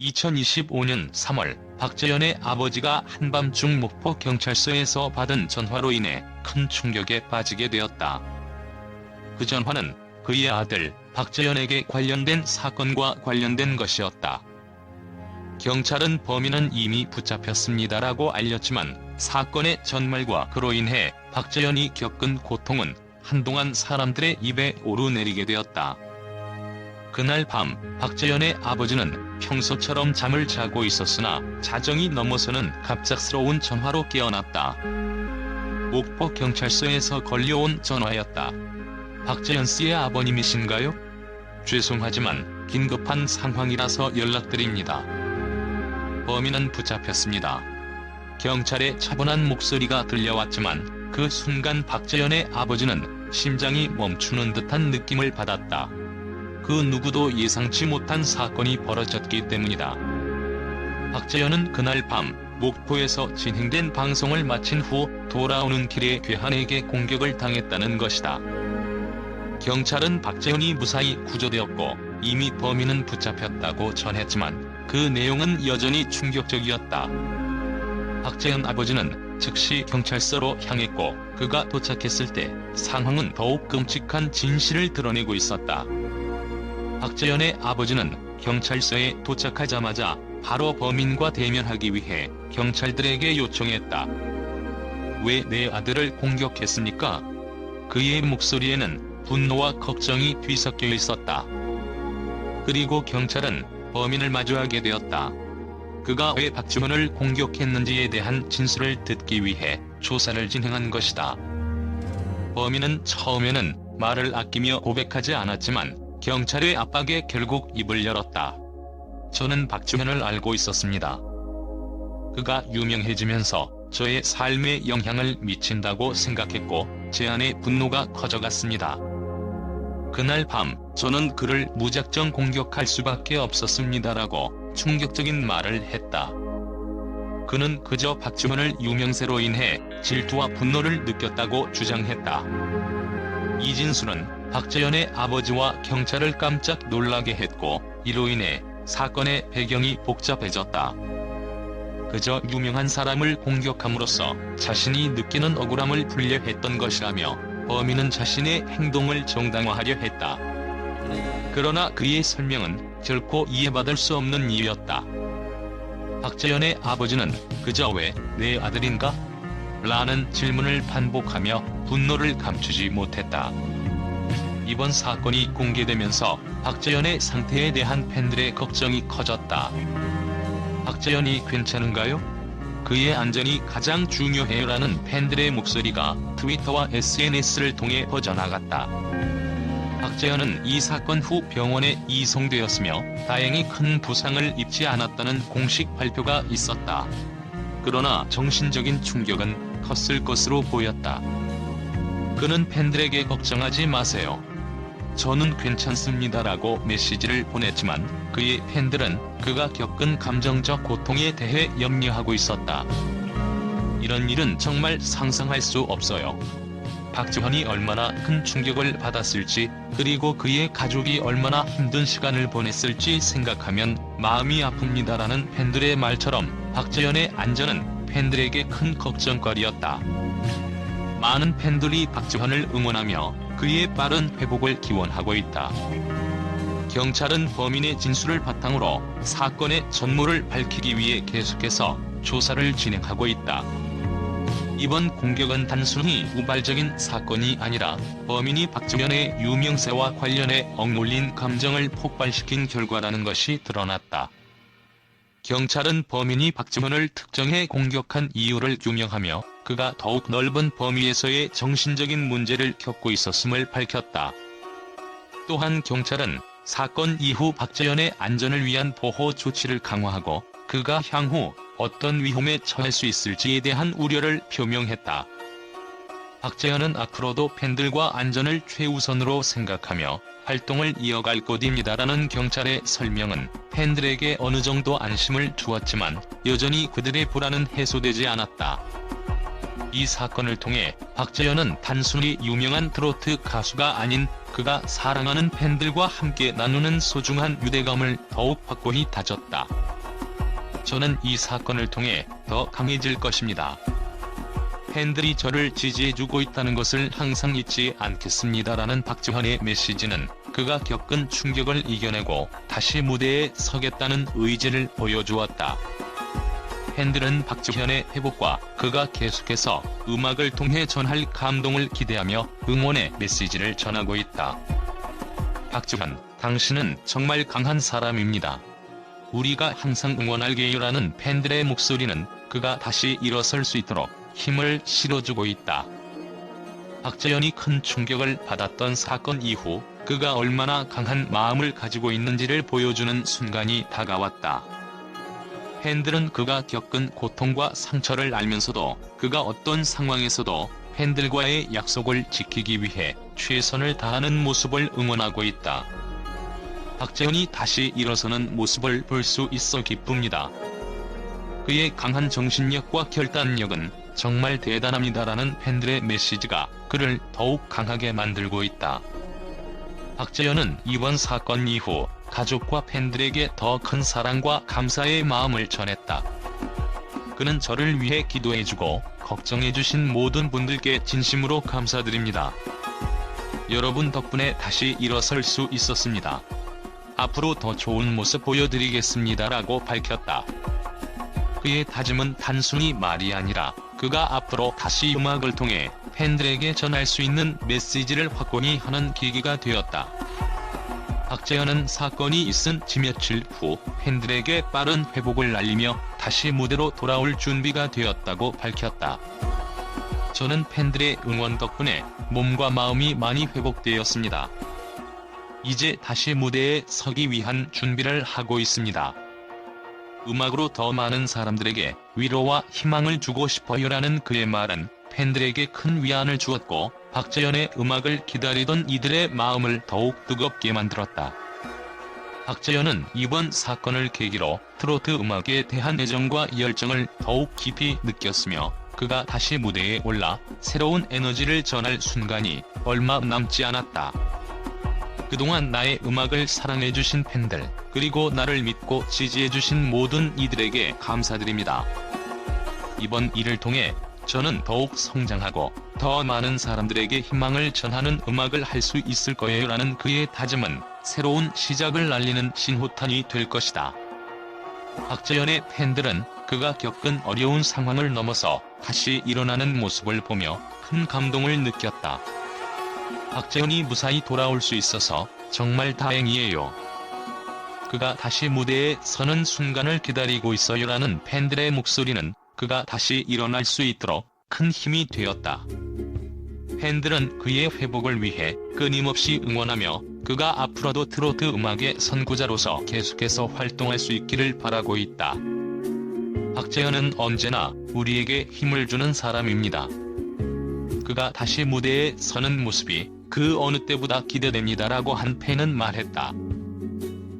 2025년 3월 박재현의 아버지가 한밤중 목포경찰서에서 받은 전화로 인해 큰 충격에 빠지게 되었다. 그 전화는 그의 아들 박재현에게 관련된 사건과 관련된 것이었다. 경찰은 범인은 이미 붙잡혔습니다라고 알렸지만 사건의 전말과 그로 인해 박재현이 겪은 고통은 한동안 사람들의 입에 오르내리게 되었다. 그날 밤 박재현의 아버지는 평소처럼 잠을 자고 있었으나 자정이 넘어서는 갑작스러운 전화로 깨어났다. 목포경찰서에서 걸려온 전화였다. 박재현 씨의 아버님이신가요? 죄송하지만 긴급한 상황이라서 연락드립니다. 범인은 붙잡혔습니다. 경찰의 차분한 목소리가 들려왔지만 그 순간 박재현의 아버지는 심장이 멈추는 듯한 느낌을 받았다. 그 누구도 예상치 못한 사건이 벌어졌기 때문이다. 박재현은 그날 밤 목포에서 진행된 방송을 마친 후 돌아오는 길에 괴한에게 공격을 당했다는 것이다. 경찰은 박재현이 무사히 구조되었고 이미 범인은 붙잡혔다고 전했지만 그 내용은 여전히 충격적이었다. 박재현 아버지는 즉시 경찰서로 향했고 그가 도착했을 때 상황은 더욱 끔찍한 진실을 드러내고 있었다. 박재현의 아버지는 경찰서에 도착하자마자 바로 범인과 대면하기 위해 경찰들에게 요청했다. 왜 내 아들을 공격했습니까? 그의 목소리에는 분노와 걱정이 뒤섞여 있었다. 그리고 경찰은 범인을 마주하게 되었다. 그가 왜 박주현을 공격했는지에 대한 진술을 듣기 위해 조사를 진행한 것이다. 범인은 처음에는 말을 아끼며 고백하지 않았지만 경찰의 압박에 결국 입을 열었다. 저는 박주현을 알고 있었습니다. 그가 유명해지면서 저의 삶에 영향을 미친다고 생각했고 제 안에 분노가 커져갔습니다. 그날 밤 저는 그를 무작정 공격할 수밖에 없었습니다라고 충격적인 말을 했다. 그는 그저 박주현을 유명세로 인해 질투와 분노를 느꼈다고 주장했다. 이 진술은 박재현의 아버지와 경찰을 깜짝 놀라게 했고 이로 인해 사건의 배경이 복잡해졌다. 그저 유명한 사람을 공격함으로써 자신이 느끼는 억울함을 풀려했던 것이라며 범인은 자신의 행동을 정당화하려 했다. 그러나 그의 설명은 결코 이해받을 수 없는 이유였다. 박재현의 아버지는 그저 왜 내 아들인가? 라는 질문을 반복하며 분노를 감추지 못했다. 이번 사건이 공개되면서 박재현의 상태에 대한 팬들의 걱정이 커졌다. 박재현이 괜찮은가요? 그의 안전이 가장 중요해요라는 팬들의 목소리가 트위터와 SNS를 통해 퍼져나갔다. 박재현은 이 사건 후 병원에 이송되었으며 다행히 큰 부상을 입지 않았다는 공식 발표가 있었다. 그러나 정신적인 충격은 컸을 것으로 보였다. 그는 팬들에게 걱정하지 마세요. 저는 괜찮습니다라고 메시지를 보냈지만 그의 팬들은 그가 겪은 감정적 고통에 대해 염려하고 있었다. 이런 일은 정말 상상할 수 없어요. 박주현이 얼마나 큰 충격을 받았을지 그리고 그의 가족이 얼마나 힘든 시간을 보냈을지 생각하면 마음이 아픕니다라는 팬들의 말처럼 박재현의 안전은 팬들에게 큰 걱정거리였다. 많은 팬들이 박주현을 응원하며 그의 빠른 회복을 기원하고 있다. 경찰은 범인의 진술을 바탕으로 사건의 전모를 밝히기 위해 계속해서 조사를 진행하고 있다. 이번 공격은 단순히 우발적인 사건이 아니라 범인이 박주현의 유명세와 관련해 억눌린 감정을 폭발시킨 결과라는 것이 드러났다. 경찰은 범인이 박주현을 특정해 공격한 이유를 규명하며 그가 더욱 넓은 범위에서의 정신적인 문제를 겪고 있었음을 밝혔다. 또한 경찰은 사건 이후 박재현의 안전을 위한 보호 조치를 강화하고 그가 향후 어떤 위험에 처할 수 있을지에 대한 우려를 표명했다. 박재현은 앞으로도 팬들과 안전을 최우선으로 생각하며 활동을 이어갈 것입니다라는 경찰의 설명은 팬들에게 어느 정도 안심을 주었지만 여전히 그들의 불안은 해소되지 않았다. 이 사건을 통해 박재현은 단순히 유명한 트로트 가수가 아닌 그가 사랑하는 팬들과 함께 나누는 소중한 유대감을 더욱 확고히 다졌다. 저는 이 사건을 통해 더 강해질 것입니다. 팬들이 저를 지지해주고 있다는 것을 항상 잊지 않겠습니다라는 박지현의 메시지는 그가 겪은 충격을 이겨내고 다시 무대에 서겠다는 의지를 보여주었다. 팬들은 박지현의 회복과 그가 계속해서 음악을 통해 전할 감동을 기대하며 응원의 메시지를 전하고 있다. 박지현, 당신은 정말 강한 사람입니다. 우리가 항상 응원할게요라는 팬들의 목소리는 그가 다시 일어설 수 있도록 힘을 실어주고 있다. 박지현이 큰 충격을 받았던 사건 이후 그가 얼마나 강한 마음을 가지고 있는지를 보여주는 순간이 다가왔다. 팬들은 그가 겪은 고통과 상처를 알면서도 그가 어떤 상황에서도 팬들과의 약속을 지키기 위해 최선을 다하는 모습을 응원하고 있다. 박지현이 다시 일어서는 모습을 볼 수 있어 기쁩니다. 그의 강한 정신력과 결단력은 정말 대단합니다라는 팬들의 메시지가 그를 더욱 강하게 만들고 있다. 박지현은 이번 사건 이후 가족과 팬들에게 더 큰 사랑과 감사의 마음을 전했다. 그는 저를 위해 기도해주고 걱정해주신 모든 분들께 진심으로 감사드립니다. 여러분 덕분에 다시 일어설 수 있었습니다. 앞으로 더 좋은 모습 보여드리겠습니다라고 밝혔다. 그의 다짐은 단순히 말이 아니라 그가 앞으로 다시 음악을 통해 팬들에게 전할 수 있는 메시지를 확고히 하는 계기가 되었다. 박지현은 사건이 있은 지 며칠 후 팬들에게 빠른 회복을 알리며 다시 무대로 돌아올 준비가 되었다고 밝혔다. 저는 팬들의 응원 덕분에 몸과 마음이 많이 회복되었습니다. 이제 다시 무대에 서기 위한 준비를 하고 있습니다. 음악으로 더 많은 사람들에게 위로와 희망을 주고 싶어요라는 그의 말은 팬들에게 큰 위안을 주었고 박지현의 음악을 기다리던 이들의 마음을 더욱 뜨겁게 만들었다. 박지현은 이번 사건을 계기로 트로트 음악에 대한 애정과 열정을 더욱 깊이 느꼈으며 그가 다시 무대에 올라 새로운 에너지를 전할 순간이 얼마 남지 않았다. 그동안 나의 음악을 사랑해주신 팬들, 그리고 나를 믿고 지지해주신 모든 이들에게 감사드립니다. 이번 일을 통해 저는 더욱 성장하고 더 많은 사람들에게 희망을 전하는 음악을 할 수 있을 거예요라는 그의 다짐은 새로운 시작을 알리는 신호탄이 될 것이다. 박지현의 팬들은 그가 겪은 어려운 상황을 넘어서 다시 일어나는 모습을 보며 큰 감동을 느꼈다. 박지현이 무사히 돌아올 수 있어서 정말 다행이에요. 그가 다시 무대에 서는 순간을 기다리고 있어요라는 팬들의 목소리는 그가 다시 일어날 수 있도록 큰 힘이 되었다. 팬들은 그의 회복을 위해 끊임없이 응원하며 그가 앞으로도 트로트 음악의 선구자로서 계속해서 활동할 수 있기를 바라고 있다. 박지현은 언제나 우리에게 힘을 주는 사람입니다. 그가 다시 무대에 서는 모습이 그 어느 때보다 기대됩니다라고 한 팬은 말했다.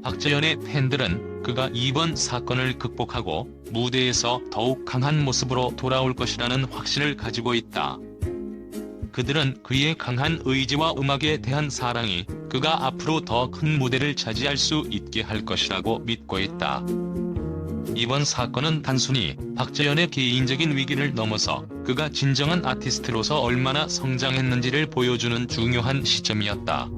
박지현의 팬들은 그가 이번 사건을 극복하고 무대에서 더욱 강한 모습으로 돌아올 것이라는 확신을 가지고 있다. 그들은 그의 강한 의지와 음악에 대한 사랑이 그가 앞으로 더 큰 무대를 차지할 수 있게 할 것이라고 믿고 있다. 이번 사건은 단순히 박지현의 개인적인 위기를 넘어서 그가 진정한 아티스트로서 얼마나 성장했는지를 보여주는 중요한 시점이었다.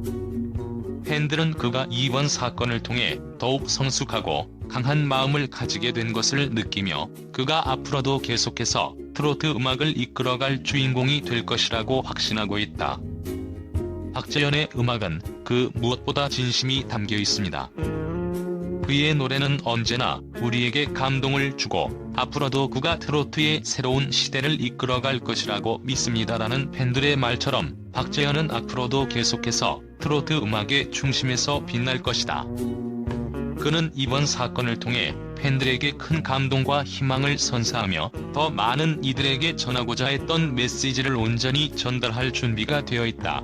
팬들은 그가 이번 사건을 통해 더욱 성숙하고 강한 마음을 가지게 된 것을 느끼며 그가 앞으로도 계속해서 트로트 음악을 이끌어갈 주인공이 될 것이라고 확신하고 있다. 박지현의 음악은 그 무엇보다 진심이 담겨 있습니다. 그의 노래는 언제나 우리에게 감동을 주고 앞으로도 그가 트로트의 새로운 시대를 이끌어갈 것이라고 믿습니다라는 팬들의 말처럼 박지현은 앞으로도 계속해서 트로트 음악의 중심에서 빛날 것이다. 그는 이번 사건을 통해 팬들에게 큰 감동과 희망을 선사하며 더 많은 이들에게 전하고자 했던 메시지를 온전히 전달할 준비가 되어 있다.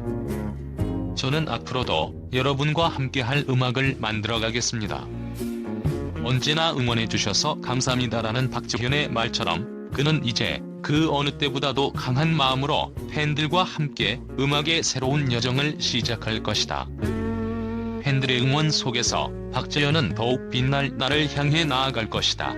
저는 앞으로도 여러분과 함께할 음악을 만들어가겠습니다. 언제나 응원해주셔서 감사합니다라는 박지현의 말처럼 그는 이제 그 어느 때보다도 강한 마음으로 팬들과 함께 음악의 새로운 여정을 시작할 것이다. 팬들의 응원 속에서 박재현은 더욱 빛날 날을 향해 나아갈 것이다.